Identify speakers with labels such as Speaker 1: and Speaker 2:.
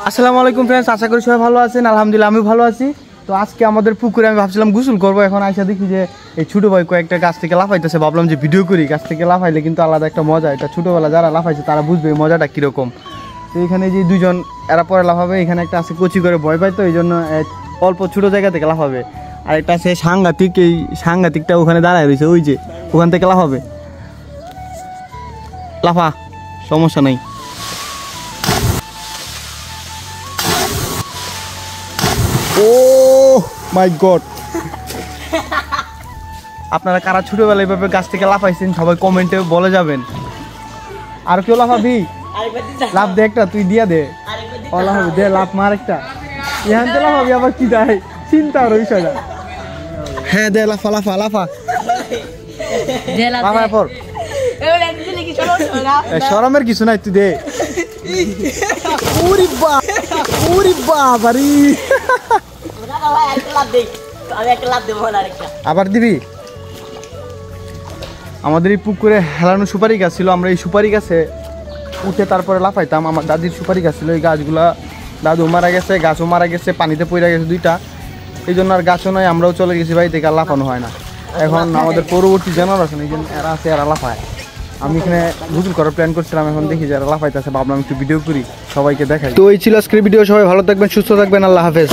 Speaker 1: আসসালামু আলাইকুম ফ্রেন্ডস, আশা করি সবাই ভালো আছেন। আলহামদুলিল্লাহ আমি ভালো আছি। তো আজকে আমাদের পুকুরে আমি ভাবছিলাম গোসল করবো, এখন আইসা দেখি যে এই ছোটো ভাই কয়েকটা গাছ থেকে লাফাইতেছে। ভাবলাম যে ভিডিও করি, গাছ থেকে লাফাইলে কিন্তু আলাদা একটা মজা। এটা ছোটোবেলা যারা লাফাইছে তারা বুঝবে এই মজাটা কীরকম। তো এখানে যে দুজন এরা পরে লাফাবে, এখানে একটা আছে কচি করে ভয় পায়, তো এই জন্য অল্প ছোটো জায়গা থেকে লাফাবে। আর একটা আছে সাংঘাতিক, এই সাংঘাতিকটা ওখানে দাঁড়ায় রয়েছে, ওই যে ওখান থেকে লাফাবে। লাফা, সমস্যা নাই। ও মাই গড, আপনারা কারা ছোটবেলায় এইভাবে গাছ থেকে লাফাইছেন সবাই কমেন্টে বলে যাবেন। আর কেউ লাফাবি? লাফ দে একটা, তুই দিয়া দে। ও লাফাবি, দে লাফ মার একটা। এখান থেকে লাফাবি আবার কি দেয়, চিন্তা আর বিষয়টা। হ্যাঁ দে, লাফা লাফা লাফা লাফা পর। শরমের কিছু নাই, তুই দে। আবার দিবি? আমাদের এই পুকুরে হেলানো সুপারি গাছ ছিল, আমরা এই সুপারি গাছে উঠে তারপরে লাফাইতাম। আমার দাদির সুপারি গাছ ছিল, এই গাছগুলা দাদু মারা গেছে, গাছও মারা গেছে, পানিতে পড়ে গেছে দুইটা, এই জন্য আর গাছও নয়, আমরাও চলে গেছি বাড়ি থেকে, আর লাফানো হয় না। এখন আমাদের পরবর্তী জেনারেশন এই জন্য এরা আছে, এরা লাফায়। আমি এখানে গোসল করার প্ল্যান করছিলাম, এখন দেখি যারা লাফাইতেছে, ভাবলাম একটু ভিডিও করি, সবাইকে দেখাই। তো এই ছিল আজকের ভিডিও, সবাই ভালো থাকবেন, সুস্থ থাকবেন, আল্লাহ হাফেজ।